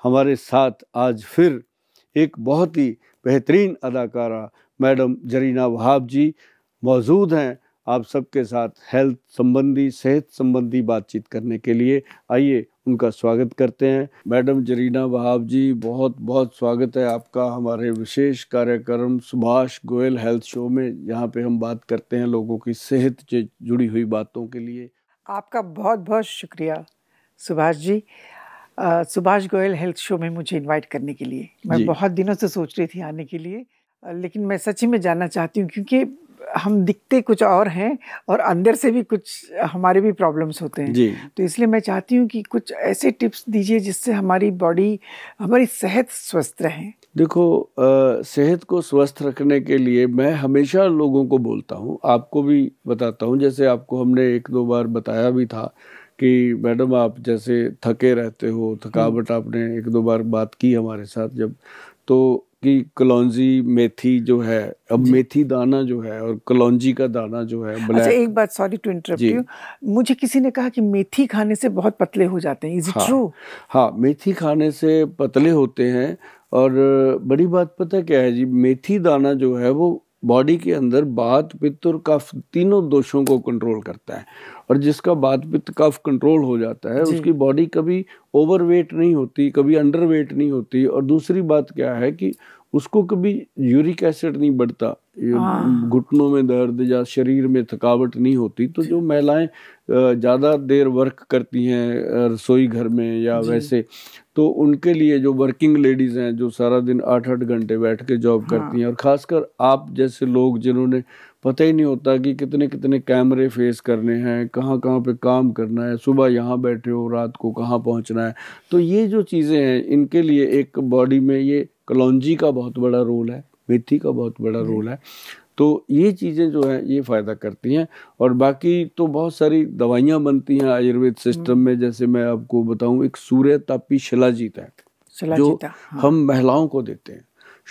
हमारे साथ आज फिर एक बहुत ही बेहतरीन अदाकारा मैडम जरीना वहाब जी मौजूद हैं आप सबके साथ हेल्थ संबंधी, सेहत संबंधी बातचीत करने के लिए। आइए उनका स्वागत करते हैं। मैडम जरीना वहाब जी, बहुत बहुत स्वागत है आपका हमारे विशेष कार्यक्रम सुभाष गोयल हेल्थ शो में, जहाँ पे हम बात करते हैं लोगों की सेहत से जुड़ी हुई बातों के लिए। आपका बहुत बहुत शुक्रिया सुभाष जी, सुभाष गोयल हेल्थ शो में मुझे इनवाइट करने के लिए। मैं बहुत दिनों से सोच रही थी आने के लिए, लेकिन मैं सच्ची में जानना चाहती हूँ क्योंकि हम दिखते कुछ और हैं और अंदर से भी कुछ हमारे भी प्रॉब्लम्स होते हैं। तो इसलिए मैं चाहती हूँ कि कुछ ऐसे टिप्स दीजिए जिससे हमारी बॉडी, हमारी सेहत स्वस्थ रहे। देखो, सेहत को स्वस्थ रखने के लिए मैं हमेशा लोगों को बोलता हूँ, आपको भी बताता हूँ। जैसे आपको हमने एक दो बार बताया भी था कि मैडम आप जैसे थके रहते हो, थकावट, आपने एक दो बार बात की हमारे साथ जब, तो कि कलौंजी मेथी जो है, अब मेथी दाना जो है और कलौंजी का दाना जो है ब्लैक। अच्छा, एक बात, सॉरी टू इंटरप्ट यू, मुझे किसी ने कहा कि मेथी खाने से बहुत पतले हो जाते हैं। Is it true? हाँ, मेथी खाने से पतले होते हैं। और बड़ी बात पता क्या है जी, मेथी दाना जो है वो बॉडी के अंदर वात, पित्त और कफ तीनों दोषों को कंट्रोल करता है। और जिसका वात, पित्त, कफ कंट्रोल हो जाता है उसकी बॉडी कभी ओवरवेट नहीं होती, कभी अंडरवेट नहीं होती। और दूसरी बात क्या है कि उसको कभी यूरिक एसिड नहीं बढ़ता, घुटनों में दर्द या शरीर में थकावट नहीं होती। तो जो महिलाएं ज़्यादा देर वर्क करती हैं रसोई घर में या वैसे, तो उनके लिए, जो वर्किंग लेडीज़ हैं जो सारा दिन 8-8 घंटे बैठ के जॉब करती हैं, और ख़ासकर आप जैसे लोग जिन्होंने पता ही नहीं होता कि कितने कितने कैमरे फेस करने हैं, कहाँ कहाँ पे काम करना है, सुबह यहाँ बैठे हो, रात को कहाँ पहुँचना है। तो ये जो चीज़ें हैं, इनके लिए एक बॉडी में ये कलौंजी का बहुत बड़ा रोल है, मेथी का बहुत बड़ा रोल है। तो ये चीज़ें जो है ये फ़ायदा करती हैं। और बाकी तो बहुत सारी दवाइयाँ बनती हैं आयुर्वेद सिस्टम में। जैसे मैं आपको बताऊं, एक सूर्यतापी शिलाजीत है जो हम महिलाओं को देते हैं।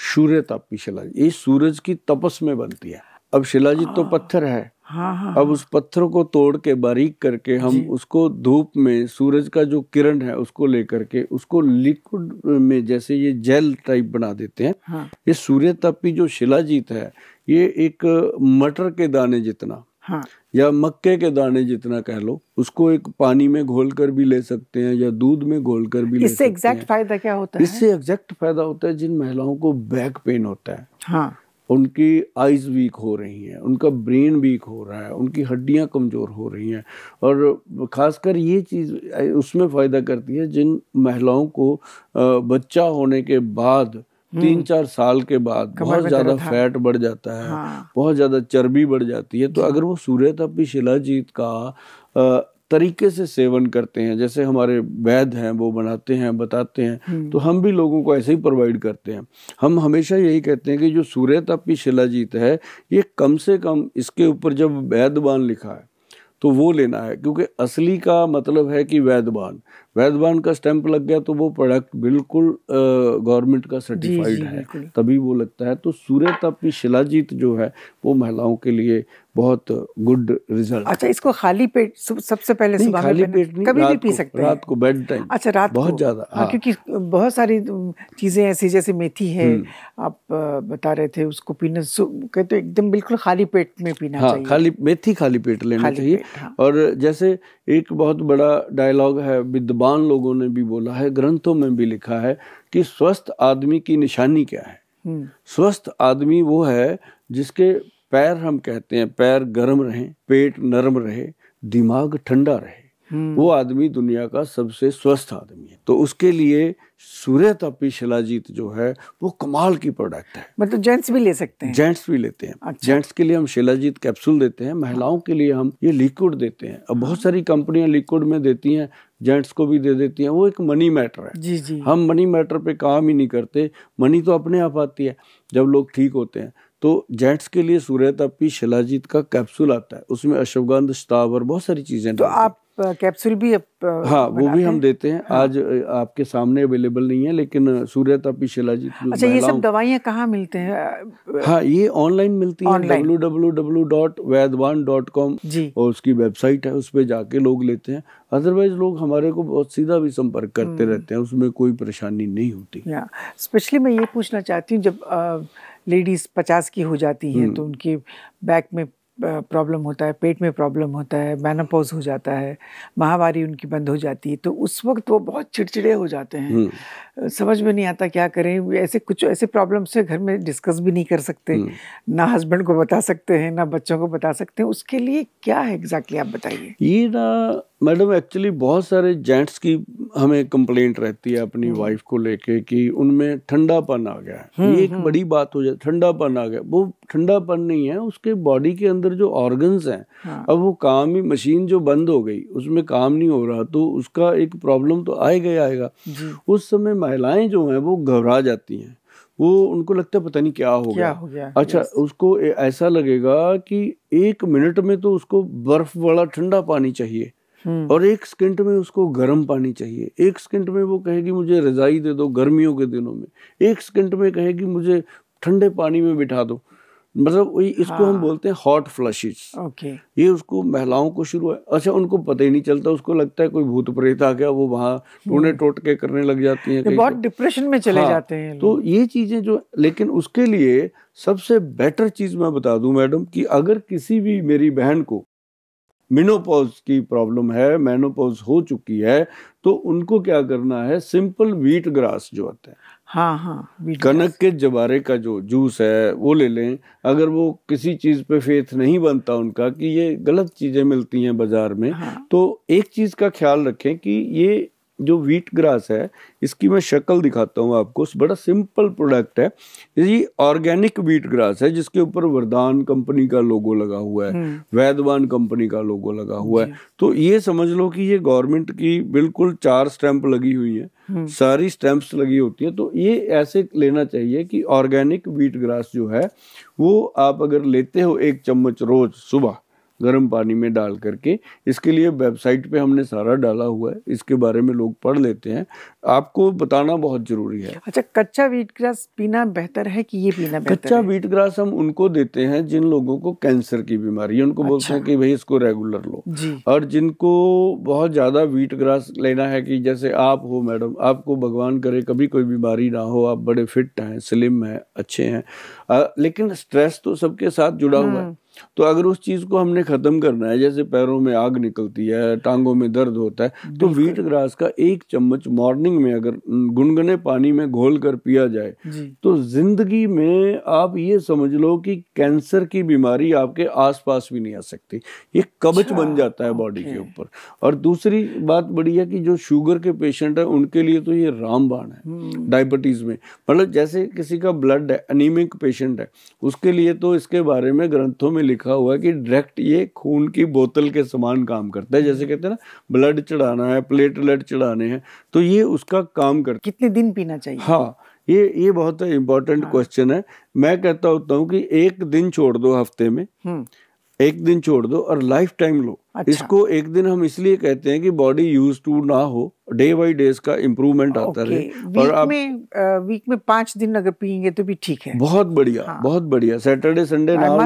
सूर्यतापी शिलाजीत ये सूरज की तपस में बनती है। अब शिलाजीत तो पत्थर है, अब उस पत्थर को तोड़ के बारीक करके हम उसको धूप में, सूरज का जो किरण है उसको लेकर के उसको लिक्विड में जैसे ये जेल टाइप बना देते हैं। ये सूर्यतापी जो शिलाजीत है ये एक मटर के दाने जितना या मक्के के दाने जितना कह लो, उसको एक पानी में घोल कर भी ले सकते हैं या दूध में घोल कर भी ले सकते हैं। इससे एग्जैक्ट फायदा क्या होता है? इससे एग्जैक्ट फायदा होता है, जिन महिलाओं को बैक पेन होता है, उनकी आइज़ वीक हो रही हैं, उनका ब्रेन वीक हो रहा है, उनकी हड्डियां कमज़ोर हो रही हैं, और ख़ासकर ये चीज़ उसमें फ़ायदा करती है जिन महिलाओं को बच्चा होने के बाद 3-4 साल के बाद बहुत ज़्यादा फैट बढ़ जाता है, बहुत ज़्यादा चर्बी बढ़ जाती है। तो अगर वो सूर्यतापी शिलाजीत का तरीके से सेवन करते हैं, जैसे हमारे वैद्य हैं वो बनाते हैं, बताते हैं, तो हम भी लोगों को ऐसे ही प्रोवाइड करते हैं। हम हमेशा यही कहते हैं कि जो सूर्यतापी शिलाजीत है ये कम से कम, इसके ऊपर जब वैद्यवान लिखा है तो वो लेना है, क्योंकि असली का मतलब है कि वैद्यवान का स्टैंप लग गया तो वो प्रोडक्ट बिल्कुल गवर्नमेंट का सर्टिफाइड है, तभी वो लगता है। तो सूर्यतापी शिलाजीत जो है वो महिलाओं के लिए बहुत गुड रिजल्ट। अच्छा, इसको खाली पेट सबसे पहले सुबह खाली पेट नहीं, कभी भी पी सकते हैं? रात को बेड टाइम। अच्छा, रात बहुत को ज़्यादा। क्योंकि बहुत सारी चीज़ें ऐसी, जैसे मेथी है आप बता रहे थे, उसको पीने कहते एकदम बिल्कुल खाली पेट में पीना चाहिए। मेथी खाली पेट लेना चाहिए। और जैसे एक बहुत बड़ा डायलॉग है, विद्वान लोगों ने भी बोला है, ग्रंथों में भी लिखा है कि स्वस्थ आदमी की निशानी क्या है। स्वस्थ आदमी वो है जिसके पैर, हम कहते हैं पैर गर्म रहे, पेट नरम रहे, दिमाग ठंडा रहे, वो आदमी दुनिया का सबसे स्वस्थ आदमी है। तो उसके लिए सूर्यतापी शिलाजीत जो है वो कमाल की प्रोडक्ट है। मतलब जेंट्स भी ले सकते हैं? जेंट्स भी लेते हैं। अच्छा। जेंट्स के लिए हम शिलाजीत कैप्सूल देते हैं, महिलाओं के लिए हम ये लिक्विड देते हैं। अब बहुत सारी कंपनियां लिक्विड में देती हैं, जेंट्स को भी दे देती हैं, वो एक मनी मैटर है। जी। हम मनी मैटर पे काम ही नहीं करते, मनी तो अपने आप आती है जब लोग ठीक होते हैं। तो जेंट्स के लिए सूर्यतापी शिलाजीत का कैप्सूल आता है, उसमें अश्वगंध, स्टावर, बहुत सारी चीजें। तो आप कैप्सूल भी हाँ, वो भी हम देते हैं। हाँ। आज आपके सामने अवेलेबल नहीं है, लेकिन सूर्यतापी शिलाजीत जो अच्छा, ये सब दवाइयाँ कहाँ मिलते हैं? हाँ, ये ऑनलाइन मिलती हैं, www.vaidwan.com और उसकी वेबसाइट है, उस पर जाके लोग लेते हैं। अदरवाइज लोग हमारे को बहुत सीधा भी संपर्क करते रहते हैं, उसमें कोई परेशानी नहीं होती। स्पेशली मैं ये पूछना चाहती हूँ, जब लेडीज 50 की हो जाती हैं तो उनके बैक में प्रॉब्लम होता है, पेट में प्रॉब्लम होता है, मेनोपॉज हो जाता है, माहवारी उनकी बंद हो जाती है, तो उस वक्त वो बहुत चिड़चिड़े हो जाते हैं, समझ में नहीं आता क्या करें। ऐसे कुछ ऐसे प्रॉब्लम से घर में डिस्कस भी नहीं कर सकते, ना हस्बैंड को बता सकते हैं, ना बच्चों को बता सकते हैं। उसके लिए क्या है एग्जैक्टली, आप बताइए। ये ना मैडम, एक्चुअली बहुत सारे जेंट्स की हमें कंप्लेंट रहती है अपनी वाइफ को लेके कि उनमें ठंडापन आ गया है। ये एक बड़ी बात हो जाए, ठंडापन आ गया। वो ठंडापन नहीं है, उसके बॉडी के अंदर जो ऑर्गन्स हैं, अब वो काम ही, मशीन जो बंद हो गई उसमें काम नहीं हो रहा, तो उसका एक प्रॉब्लम तो आएगा ही आएगा। उस समय महिलाएं जो हैं वो घबरा जाती हैं, वो उनको लगता है पता नहीं क्या हो गया। अच्छा, उसको ऐसा लगेगा कि 1 मिनट में तो उसको बर्फ वाला ठंडा पानी चाहिए और 1 सेकंड में उसको गर्म पानी चाहिए। 1 सेकंड में वो कहेगी मुझे रजाई दे दो गर्मियों के दिनों में, 1 सेकंड में कहेगी मुझे ठंडे पानी में बिठा दो। मतलब वही इसको हम बोलते हैं हॉट फ्लशेस। ये उसको महिलाओं को शुरू है। अच्छा, उनको पता ही नहीं चलता, उसको लगता है कोई भूत प्रेत आ गया, वो वहाँ टूने टोटके करने लग जाती हैं, बहुत डिप्रेशन में चले जाते हैं। तो ये चीजें जो, लेकिन उसके लिए सबसे बेटर चीज मैं बता दूं मैडम, कि अगर किसी भी मेरी बहन को मेनोपॉज की प्रॉब्लम है, मेनोपॉज हो चुकी है, तो उनको क्या करना है, सिंपल व्हीट ग्रास जो होता है, कनक के जवारे का जो जूस है वो ले लें। अगर वो किसी चीज पे फेथ नहीं बनता उनका कि ये गलत चीजें मिलती हैं बाजार में, तो एक चीज का ख्याल रखें कि ये जो व्हीट ग्रास है, इसकी मैं शक्ल दिखाता हूँ आपको। बड़ा सिंपल प्रोडक्ट है, ये ऑर्गेनिक व्हीट ग्रास है, जिसके ऊपर वरदान कंपनी का लोगो लगा हुआ है, वैदवान कंपनी का लोगो लगा हुआ है। तो ये समझ लो कि ये गवर्नमेंट की बिल्कुल 4 स्टैंप लगी हुई है, सारी स्टैंप्स लगी होती है। तो ये ऐसे लेना चाहिए कि ऑर्गेनिक व्हीट ग्रास जो है वो आप अगर लेते हो 1 चम्मच रोज सुबह गर्म पानी में डाल करके, इसके लिए वेबसाइट पे हमने सारा डाला हुआ है, इसके बारे में लोग पढ़ लेते हैं, आपको बताना बहुत जरूरी है। अच्छा, कच्चा व्हीट ग्रास पीना बेहतर है कि ये पीना बेहतर कच्चा व्हीट ग्रास हम उनको देते हैं जिन लोगों को कैंसर की बीमारी है, उनको बोलते हैं कि भाई इसको रेगुलर लो। और जिनको बहुत ज्यादा व्हीट ग्रास लेना है, कि जैसे आप हो मैडम, आपको भगवान करे कभी कोई बीमारी ना हो, आप बड़े फिट हैं, स्लिम हैं, अच्छे हैं, लेकिन स्ट्रेस तो सबके साथ जुड़ा हुआ है। तो अगर उस चीज को हमने खत्म करना है, जैसे पैरों में आग निकलती है, टांगों में दर्द होता है, तो व्हीट ग्रास का 1 चम्मच मॉर्निंग में अगर गुनगुने पानी में घोल कर पिया जाए, तो जिंदगी में आप ये समझ लो कि कैंसर की बीमारी आपके आसपास भी नहीं आ सकती। ये कवच बन जाता है बॉडी के ऊपर। और दूसरी बात बड़ी है कि जो शुगर के पेशेंट है उनके लिए तो ये रामबाण है। डायबिटीज में, मतलब जैसे किसी का ब्लड है, एनीमिक पेशेंट है, उसके लिए तो इसके बारे में ग्रंथों में लिखा हुआ है कि डायरेक्ट ये खून की बोतल के समान काम करता है। जैसे कहते हैं ना, ब्लड चढ़ाना है, प्लेटलेट चढ़ाने हैं, तो ये उसका काम करता है। कितने दिन पीना चाहिए? हाँ, ये बहुत इंपॉर्टेंट क्वेश्चन है। मैं कहता होता हूँ कि 1 दिन छोड़ दो हफ्ते में, 1 दिन छोड़ दो और लाइफ टाइम लो। अच्छा। इसको 1 दिन हम इसलिए कहते हैं कि बॉडी यूज टू ना हो, डे बाई डे इसका इम्प्रूवमेंट आता रहे। और आप वीक में 5 दिन अगर पियेंगे तो भी ठीक है। बहुत बढ़िया, बहुत बढ़िया। सैटरडे संडे ना हो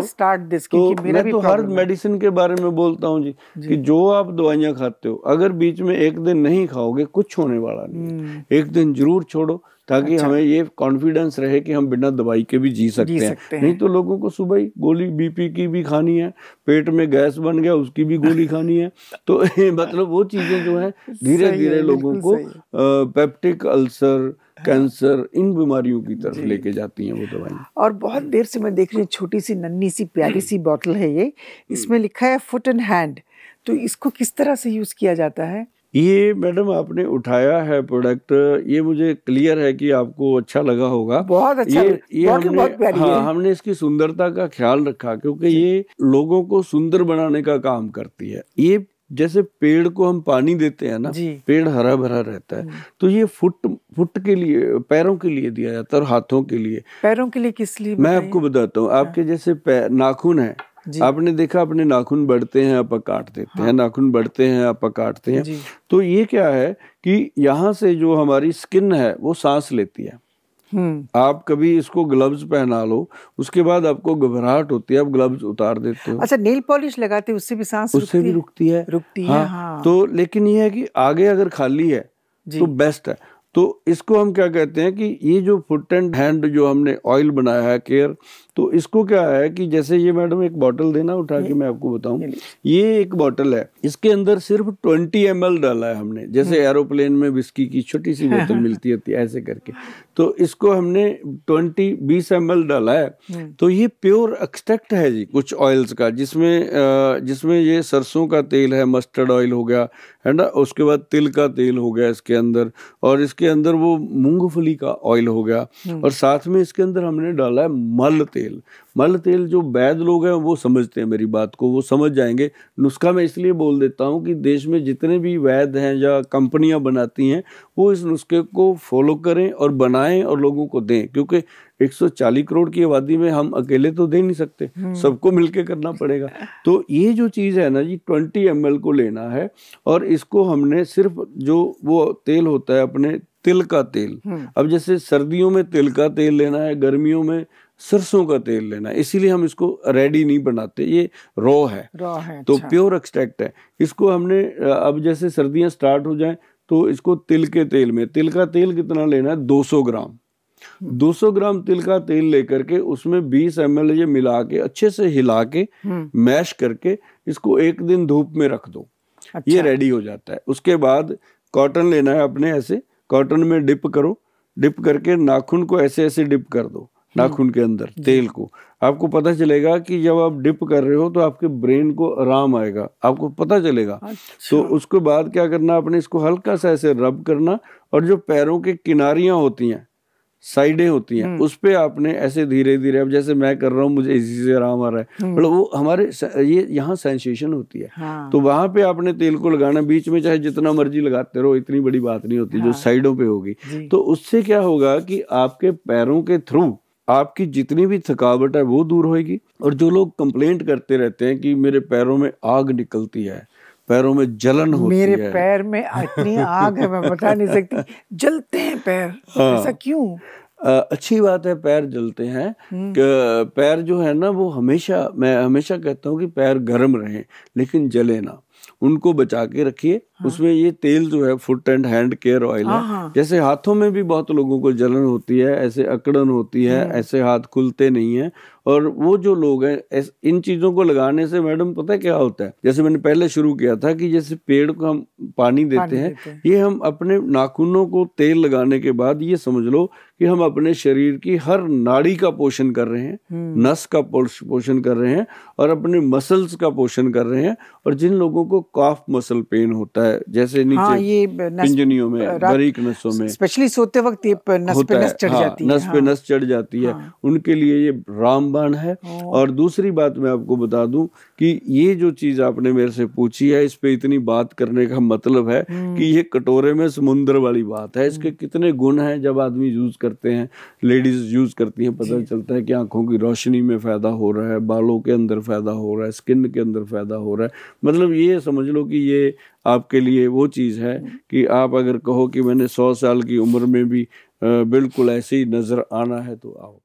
तो मैं तो हर मेडिसिन के बारे में बोलता हूँ जी, कि जो आप दवाइयाँ खाते हो, अगर बीच में 1 दिन नहीं खाओगे कुछ होने वाला नहीं। 1 दिन जरूर छोड़ो, ताकि हमें ये कॉन्फिडेंस रहे कि हम बिना दवाई के भी जी सकते हैं। नहीं तो लोगों को सुबह ही गोली बीपी की भी खानी है, पेट में गैस बन गया उसकी भी गोली खानी है। तो मतलब वो चीजें जो है धीरे धीरे लोगों को पेप्टिक अल्सर, कैंसर, इन बीमारियों की तरफ लेके जाती हैं वो दवाइयाँ। और बहुत देर से मैं देख रही हूँ, छोटी सी नन्ही सी प्यारी सी बॉटल है ये, इसमें लिखा है फुट एंड हैंड। तो इसको किस तरह से यूज किया जाता है? ये मैडम आपने उठाया है प्रोडक्ट, ये मुझे क्लियर है कि आपको अच्छा लगा होगा। बहुत अच्छा, ये हमने इसकी सुंदरता का ख्याल रखा, क्योंकि ये लोगों को सुंदर बनाने का काम करती है। ये जैसे पेड़ को हम पानी देते हैं ना, पेड़ हरा भरा रहता है, तो ये फुट के लिए, पैरों के लिए दिया जाता है और हाथों के लिए। पैरों के लिए किस लिए? मैं आपको बताता हूँ। आपके जैसे नाखून है, आपने देखा अपने नाखून बढ़ते हैं आप काट देते हैं, नाखून बढ़ते हैं आप काटते हैं। तो ये क्या है कि यहाँ से जो हमारी स्किन है वो सांस लेती है। आप कभी इसको ग्लव्स पहना लो, उसके बाद आपको घबराहट होती है, आप ग्लव्स उतार देते हो। अच्छा, नेल पॉलिश लगाते उससे भी सांस उससे भी रुकती है। हाँ। तो लेकिन ये है कि आगे अगर खाली है तो बेस्ट है। तो इसको हम क्या कहते हैं कि ये जो फुट एंड हैंड जो हमने ऑयल बनाया है केयर, तो इसको क्या है कि जैसे ये मैडम एक बोतल देना उठा के मैं आपको बताऊं, ये एक बोतल है, इसके अंदर सिर्फ 20 ml डाला है हमने, जैसे एरोप्लेन में विस्की की छोटी सी बोतल मिलती है ऐसे करके, तो इसको हमने 20 ml डाला है। तो ये प्योर एक्सट्रैक्ट है जी कुछ ऑयल्स का, जिसमें ये सरसों का तेल है, मस्टर्ड ऑयल हो गया है ना, उसके बाद तिल का तेल हो गया इसके अंदर, और इसके अंदर वो मूंगफली का ऑयल हो गया, और साथ में इसके अंदर हमने डाला है मल तेल। मल तेल जो वैद लोग हैं वो समझते हैं मेरी बात को, वो समझ जाएंगे। नुस्खा मैं इसलिए बोल देता हूँ कि देश में जितने भी वैद हैं या कंपनियां बनाती हैं वो इस नुस्खे को फॉलो करें और बनाएं और लोगों को दें, क्योंकि 140 करोड़ की आबादी में हम अकेले तो दे नहीं सकते, सबको मिलके करना पड़ेगा। तो ये जो चीज़ है ना जी, 20 ml को लेना है, और इसको हमने सिर्फ जो वो तेल होता है अपने तिल का तेल, अब जैसे सर्दियों में तिल का तेल लेना है, गर्मियों में सरसों का तेल लेना है, इसीलिए हम इसको रेडी नहीं बनाते, ये रॉ है। तो अच्छा। प्योर एक्सट्रैक्ट है। इसको हमने अब जैसे सर्दियां स्टार्ट हो जाएं तो इसको तिल के तेल में, तिल का तेल कितना लेना है, 200 ग्राम 200 ग्राम तिल का तेल लेकर के उसमें 20 ml ये मिला के अच्छे से हिला के मैश करके इसको एक दिन धूप में रख दो। अच्छा। ये रेडी हो जाता है। उसके बाद कॉटन लेना है अपने, ऐसे कॉटन में डिप करो, डिप करके नाखून को ऐसे ऐसे डिप कर दो नाखून के अंदर तेल को। आपको पता चलेगा कि जब आप डिप कर रहे हो तो आपके ब्रेन को आराम आएगा, आपको पता चलेगा। अच्छा। तो उसके बाद क्या करना, आपने इसको हल्का सा ऐसे रब करना, और जो पैरों के किनारियां होती हैं, साइडें होती हैं, उस पे आपने ऐसे धीरे धीरे, अब जैसे मैं कर रहा हूँ मुझे इसी से आराम आ रहा है, मतलब वो हमारे ये यहाँ सेंसेशन होती है। हाँ। तो वहां पे आपने तेल को लगाना, बीच में चाहे जितना मर्जी लगाते रहो, इतनी बड़ी बात नहीं होती। हाँ। जो साइडों पे होगी, तो उससे क्या होगा कि आपके पैरों के थ्रू आपकी जितनी भी थकावट है वो दूर होगी। और जो लोग कंप्लेंट करते रहते हैं कि मेरे पैरों में आग निकलती है, पैरों में जलन होती है, मेरे पैर में इतनी आग है मैं बता नहीं सकती, जलते हैं पैर। हाँ। ऐसा क्यों? अच्छी बात है, पैर जलते हैं। पैर जो है ना वो हमेशा, मैं हमेशा कहता हूँ कि पैर गर्म रहें लेकिन जले ना, उनको बचा के रखिए। हाँ। उसमें ये तेल जो है foot and hand care oil है। हाँ। जैसे हाथों में भी बहुत लोगों को जलन होती है, ऐसे अकड़न होती है, ऐसे हाथ खुलते नहीं है, और वो जो लोग हैं इन चीजों को लगाने से मैडम पता है क्या होता है, जैसे मैंने पहले शुरू किया था कि जैसे पेड़ को हम पानी देते हैं, ये हम अपने नाखूनों को तेल लगाने के बाद ये समझ लो कि हम अपने शरीर की हर नाड़ी का पोषण कर रहे हैं, नस का पोषण कर रहे हैं, और अपने मसल्स का पोषण कर रहे हैं। और जिन लोगों को काफ मसल पेन होता है, जैसे नीचे, हाँ, ये पिंजनियों में, बारीक नसों में, स्पेशली सोते वक्त ये नस पे नस चढ़ जाती है, नस पे नस चढ़ जाती है, उनके लिए ये रामबाण है। और दूसरी बात मैं आपको बता दूं कि ये जो चीज आपने मेरे से पूछी है, इस पे इतनी बात करने का मतलब है कि ये कटोरे में समुद्र वाली बात है। इसके कितने गुण हैं, जब आदमी यूज करते हैं, लेडीज यूज करती हैं, पता चलता है कि आंखों की रोशनी में फायदा हो रहा है, बालों के अंदर फायदा हो रहा है, स्किन के अंदर फायदा हो रहा है। मतलब ये समझ लो कि ये आपके लिए वो चीज़ है कि आप अगर कहो कि मैंने 100 साल की उम्र में भी बिल्कुल ऐसे ही नजर आना है तो आओ।